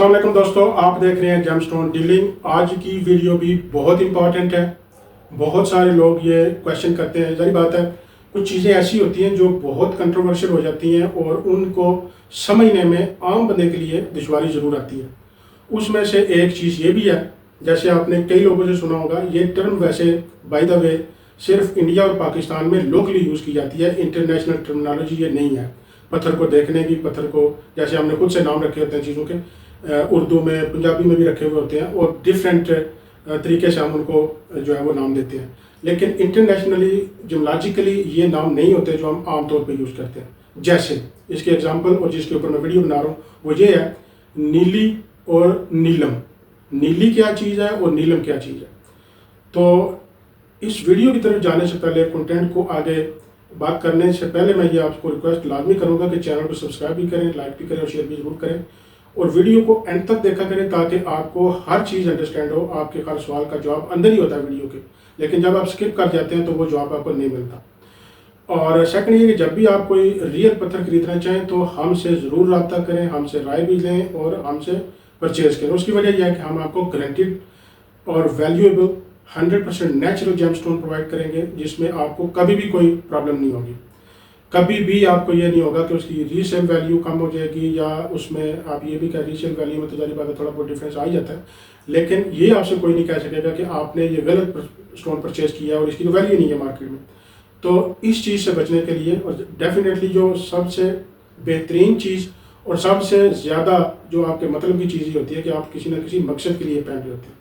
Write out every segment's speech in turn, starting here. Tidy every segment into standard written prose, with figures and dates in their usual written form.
अस्सलाम वालेकुम दोस्तों, आप देख रहे हैं जेमस्टोन डीलिंग। आज की वीडियो भी बहुत इंपॉर्टेंट है। बहुत सारे लोग ये क्वेश्चन करते हैं। जारी बात है, कुछ चीज़ें ऐसी होती हैं जो बहुत कंट्रोवर्शियल हो जाती हैं और उनको समझने में आम बंदे के लिए दुश्वारी ज़रूर आती है। उसमें से एक चीज़ ये भी है, जैसे आपने कई लोगों से सुना होगा, ये टर्म वैसे बाय द वे सिर्फ इंडिया और पाकिस्तान में लोकली यूज़ की जाती है, इंटरनेशनल टर्मिनोलॉजी ये नहीं है। पत्थर को देखने की, पत्थर को जैसे हमने खुद से नाम रखे होते हैं चीज़ों के, उर्दू में, पंजाबी में भी रखे हुए होते हैं और डिफरेंट तरीके से हम उनको जो है वो नाम देते हैं। लेकिन इंटरनेशनली जियोलॉजिकली ये नाम नहीं होते जो हम आम तौर पे यूज़ करते हैं। जैसे इसके एग्जांपल और जिसके ऊपर मैं वीडियो बना रहा हूँ वो ये है, नीली और नीलम। नीली क्या चीज़ है और नीलम क्या चीज़ है। तो इस वीडियो की तरफ जाने से पहले, कंटेंट को आगे बात करने से पहले, मैं ये आपको रिक्वेस्ट लाजमी करूँगा कि चैनल को सब्सक्राइब भी करें, लाइक भी करें और शेयर भी जरूर करें और वीडियो को एंड तक देखा करें ताकि आपको हर चीज़ अंडरस्टैंड हो। आपके हर सवाल का जवाब अंदर ही होता है वीडियो के, लेकिन जब आप स्किप कर जाते हैं तो वो जवाब आपको नहीं मिलता। और सेकंड ये कि जब भी आप कोई रियल पत्थर खरीदना चाहें तो हमसे ज़रूर रब्ता करें, हमसे राय भी लें और हमसे परचेज़ करें। उसकी वजह यह है कि हम आपको गारंटीड और वैल्यूएबल 100% नेचुरल जेमस्टोन प्रोवाइड करेंगे, जिसमें आपको कभी भी कोई प्रॉब्लम नहीं होगी। कभी भी आपको ये नहीं होगा कि उसकी रीसेल वैल्यू कम हो जाएगी, या उसमें आप ये भी कह, रीसेल वैल्यू में तो जारी बात है थोड़ा बहुत डिफरेंस आ ही जाता है, लेकिन ये आपसे कोई नहीं कह सकेगा कि आपने ये गलत स्टोन परचेज किया और इसकी तो वैल्यू नहीं है मार्केट में। तो इस चीज़ से बचने के लिए, और डेफिनेटली जो सबसे बेहतरीन चीज़ और सबसे ज़्यादा जो आपके मतलब की चीज़ ही होती है कि आप किसी न किसी मकसद के लिए पहन रहे होते हैं,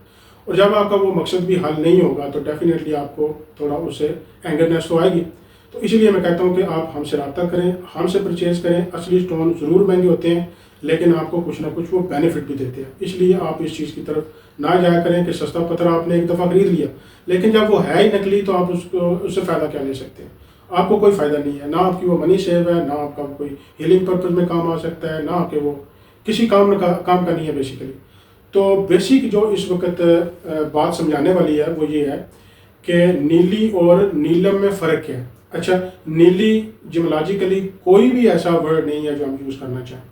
और जब आपका वो मकसद भी हल नहीं होगा तो डेफिनेटली आपको थोड़ा उससे एंगरनेस तो आएगी। तो इसलिए मैं कहता हूँ कि आप हमसे रब्ता करें, हमसे परचेज़ करें। असली स्टोन ज़रूर महंगे होते हैं लेकिन आपको कुछ ना कुछ वो बेनिफिट भी देते हैं। इसलिए आप इस चीज़ की तरफ ना जाया करें कि सस्ता पत्थर आपने एक दफ़ा खरीद लिया लेकिन जब वो है ही नकली तो आप उससे फ़ायदा क्या ले सकते हैं। आपको कोई फ़ायदा नहीं है, ना आपकी वो मनी सेव है, ना आपका कोई हीलिंग पर्पज़ में काम आ सकता है, ना आपके वो किसी काम का नहीं है बेसिकली। तो बेसिक जो इस वक्त बात समझाने वाली है वो ये है कि नीली और नीलम में फ़र्क क्या है। अच्छा, नीली जियोलॉजिकली कोई भी ऐसा वर्ड नहीं है जो हम यूज़ करना चाहें,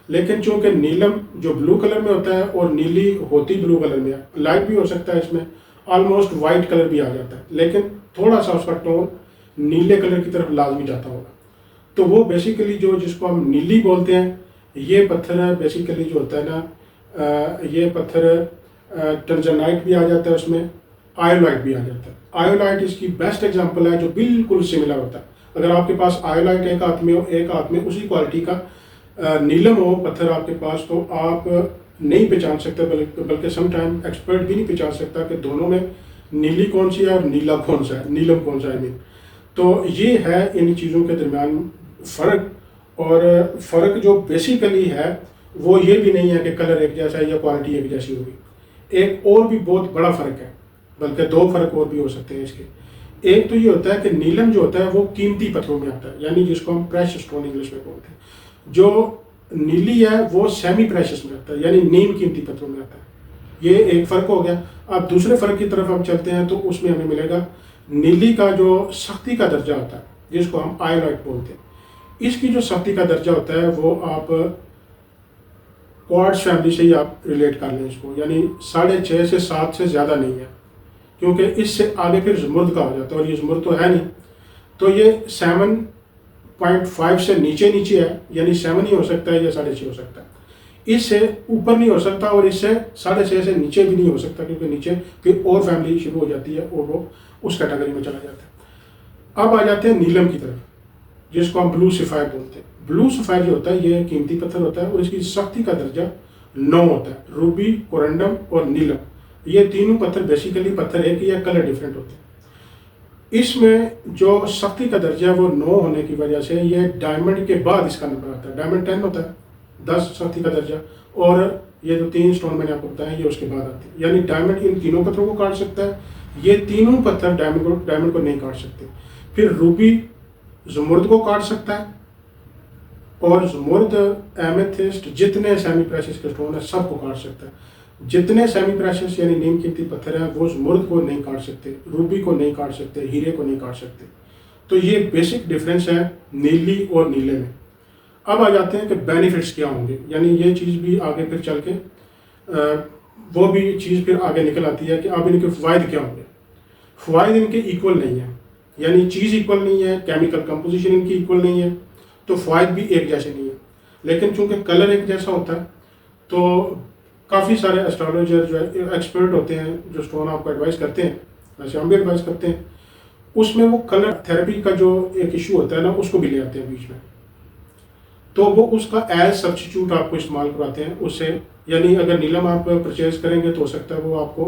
लेकिन चूँकि नीलम जो ब्लू कलर में होता है और नीली होती ब्लू कलर में है, लाइट भी हो सकता है, इसमें ऑलमोस्ट वाइट कलर भी आ जाता है, लेकिन थोड़ा सा उसका टोन नीले कलर की तरफ लाजमी जाता होगा। तो वो बेसिकली जो जिसको हम नीली बोलते हैं, ये पत्थर बेसिकली जो होता है ना, ये पत्थर टंजनाइट भी आ जाता है, उसमें आयोलाइट भी आ जाता है। आयोलाइट इसकी बेस्ट एग्जांपल है जो बिल्कुल सिमिलर होता है। अगर आपके पास आयोलाइट एक हाथ में हो, एक हाथ में उसी क्वालिटी का नीलम हो पत्थर आपके पास, तो आप नहीं पहचान सकते, बल्कि समटाइम एक्सपर्ट भी नहीं पहचान सकता कि दोनों में नीली कौन सी है और नीला कौन सा है, नीलम कौन सा है नहीं। तो ये है इन चीज़ों के दरमियान फ़र्क। और फ़र्क जो बेसिकली है वो ये भी नहीं है कि कलर एक जैसा है या क्वालिटी एक जैसी होगी। एक और भी बहुत बड़ा फ़र्क है, बल्कि दो फ़र्क और भी हो सकते हैं इसके। एक तो ये होता है कि नीलम जो होता है वो कीमती पत्थरों में आता है, यानी जिसको हम प्रेशस स्टोन इंग्लिश में बोलते हैं। जो नीली है वो सेमी प्रेशस में आता है, यानी नीम कीमती पत्थरों में आता है। ये एक फ़र्क हो गया। अब दूसरे फ़र्क की तरफ हम चलते हैं तो उसमें हमें मिलेगा नीली का जो सख्ती का दर्जा होता है, जिसको हम आयोलाइट बोलते हैं। इसकी जो सख्ती का दर्जा होता है वो आप क्वार्ट्ज फैमिली से ही आप रिलेट कर लें इसको, यानी 6.5 से 7 से ज़्यादा नहीं है, क्योंकि इससे आगे फिर ज़मुर्द का हो जाता है और ये ज़मुर्द तो है नहीं। तो ये 7.5 से नीचे है, यानी 7 ही हो सकता है या 6.5 हो सकता है, इससे ऊपर नहीं हो सकता और इससे 6.5 से नीचे भी नहीं हो सकता, क्योंकि नीचे फिर और फैमिली शुरू हो जाती है और वो उस कैटेगरी में चला जाता है। अब आ जाते हैं नीलम की तरफ, जिसको हम ब्लू सफ़ायर बोलते हैं। ब्लू सफ़ायर जो होता है ये कीमती पत्थर होता है और इसकी सख्ती का दर्जा 9 होता है। रूबी, कोरंडम और नीलम, ये तीनों पत्थर बेसिकली पत्थर एक ही या कलर डिफरेंट होते हैं। इसमें जो सख्ती का दर्जा है वो 9 होने की वजह से ये डायमंड के बाद इसका नंबर आता है। डायमंड 10 होता है, 10 सख्ती का दर्जा, और ये जो 3 स्टोन मैंने आपको बताया ये उसके बाद आते हैं। यानी डायमंड इन तीनों पत्थरों को काट सकता है, ये तीनों पत्थर डायमंड को नहीं काट सकते। फिर रूबी ज़मुर्द को काट सकता है, और ज़मुर्द, एमेथिस्ट, जितने सेमी प्रेशस के स्टोन है सबको काट सकता है। जितने सेमी प्रेशस यानी नीम कीमती पत्थर हैं वो ज़मुर्द को नहीं काट सकते, रूबी को नहीं काट सकते, हीरे को नहीं काट सकते। तो ये बेसिक डिफरेंस है नीली और नीले में। अब आ जाते हैं कि बेनिफिट्स क्या होंगे, यानी ये चीज़ भी आगे फिर चल के वो भी चीज़ फिर आगे निकल आती है कि अब इनके फ़ायदे क्या होंगे। फ़ायदे इनके इक्वल नहीं है, यानी चीज़ इक्वल नहीं है, केमिकल कंपोजिशन इनकी इक्वल नहीं है, तो फ़ायदे भी एक जैसे नहीं है। लेकिन चूंकि कलर एक जैसा होता है तो काफ़ी सारे एस्ट्रोलॉजर जो है एक्सपर्ट होते हैं जो स्टोन आपको एडवाइस करते हैं, वैसे हम भी एडवाइस करते हैं, उसमें वो कलर थेरेपी का जो एक इशू होता है ना उसको भी ले आते हैं बीच में, तो वो उसका एज सब्स्टिट्यूट आपको इस्तेमाल करवाते हैं उससे। यानी अगर नीलम आप परचेज करेंगे तो हो सकता है वो आपको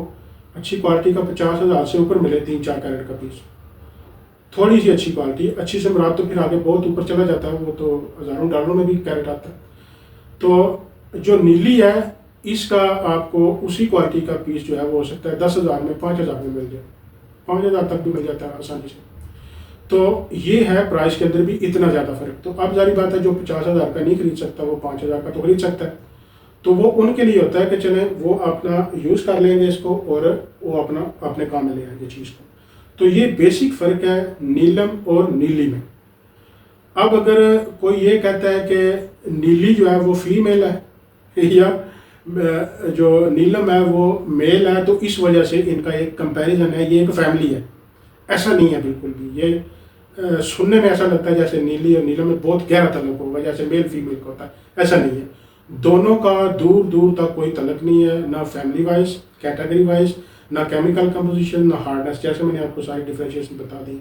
अच्छी क्वालिटी का 50,000 से ऊपर मिले, 3-4 कैरेट का पीस, थोड़ी सी अच्छी क्वालिटी, अच्छी से मुराद तो फिर आगे बहुत ऊपर चला जाता है, वो तो हज़ारों डॉलरों में भी कैरेट आता है। तो जो नीली है इसका आपको उसी क्वालिटी का पीस जो है वो हो सकता है 10,000 में, 5,000 में मिल जाए, 5,000 तक भी मिल जाता है आसानी से। तो ये है प्राइस के अंदर भी इतना ज़्यादा फ़र्क। तो अब जारी बात है जो 50,000 का नहीं खरीद सकता वो 5,000 का तो खरीद सकता है, तो वो उनके लिए होता है कि चलें वो अपना यूज़ कर लेंगे इसको और वो अपना अपने काम में ले आएंगे चीज़ को। तो ये बेसिक फ़र्क है नीलम और नीली में। अब अगर कोई ये कहता है कि नीली जो है वो फीमेल है या जो नीलम है वो मेल है, तो इस वजह से इनका एक कंपैरिजन है, ये एक फैमिली है, ऐसा नहीं है बिल्कुल भी। ये सुनने में ऐसा लगता है जैसे नीली और नीलम में बहुत गहरा तल्लुक होगा, जैसे मेल फीमेल का होता है, ऐसा नहीं है। दोनों का दूर दूर तक कोई तल्लुक नहीं है, ना फैमिली वाइज, कैटेगरी वाइज, ना केमिकल कंपोजिशन, ना हार्डनेस, जैसे मैंने आपको सारी डिफ्रेंशिएशन बता दी।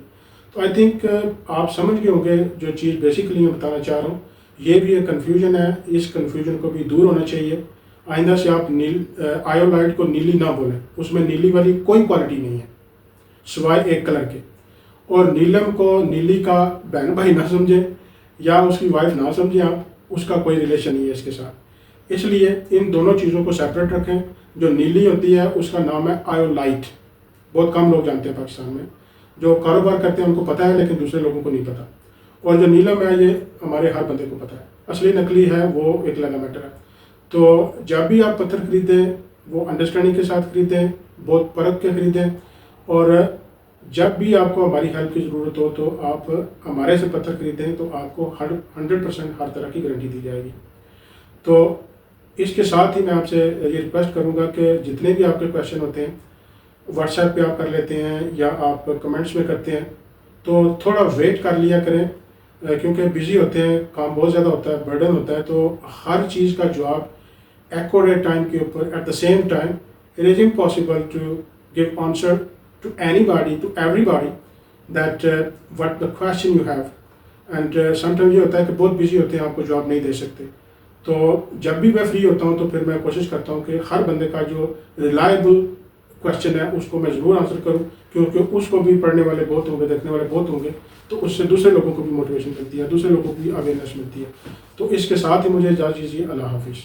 तो आई थिंक आप समझ गए होंगे जो चीज़ बेसिकली मैं बताना चाह रहा हूँ। ये भी एक कन्फ्यूजन है, इस कन्फ्यूजन को भी दूर होना चाहिए। आइंदा से आप आयोलाइट को नीली ना बोलें, उसमें नीली वाली कोई क्वालिटी नहीं है सिवाय एक कलर के। और नीलम को नीली का बहन भाई ना समझें या उसकी वाइफ ना समझें आप, उसका कोई रिलेशन नहीं है इसके साथ। इसलिए इन दोनों चीज़ों को सेपरेट रखें। जो नीली होती है उसका नाम है आयोलाइट, बहुत कम लोग जानते हैं पाकिस्तान में, जो कारोबार करते हैं उनको पता है लेकिन दूसरे लोगों को नहीं पता। और जो नीलम है ये हमारे हर बंदे को पता है, असली नकली है वो एक अलग मैटर है। तो जब भी आप पत्थर खरीदें वो अंडरस्टैंडिंग के साथ खरीदें, बहुत परख के खरीदें, और जब भी आपको हमारी हेल्प की ज़रूरत हो तो आप हमारे से पत्थर खरीदें तो आपको 100% हर तरह की गारंटी दी जाएगी। तो इसके साथ ही मैं आपसे ये रिक्वेस्ट करूंगा कि जितने भी आपके क्वेश्चन होते हैं व्हाट्सएप पे आप कर लेते हैं या आप कमेंट्स में करते हैं, तो थोड़ा वेट कर लिया करें, क्योंकि बिज़ी होते हैं, काम बहुत ज़्यादा होता है, बर्डन होता है, तो हर चीज़ का जवाब एक्यूरेट टाइम के ऊपर at the same time it is impossible to give answer to anybody, to everybody that what the question you have, and sometimes ये होता है कि बहुत बिजी होते हैं, आपको जवाब नहीं दे सकते। तो जब भी मैं फ्री होता हूँ तो फिर मैं कोशिश करता हूँ कि हर बंदे का जो रिलायबल क्वेश्चन है उसको मैं ज़रूर आंसर करूँ, क्योंकि उसको भी पढ़ने वाले बहुत होंगे, देखने वाले बहुत होंगे, तो उससे दूसरे लोगों को भी मोटिवेशन मिलती है, दूसरे लोगों को भी अवेयरनेस मिलती है। तो इसके साथ ही मुझे इजाज़त दीजिए, अल्लाह हाफिज़।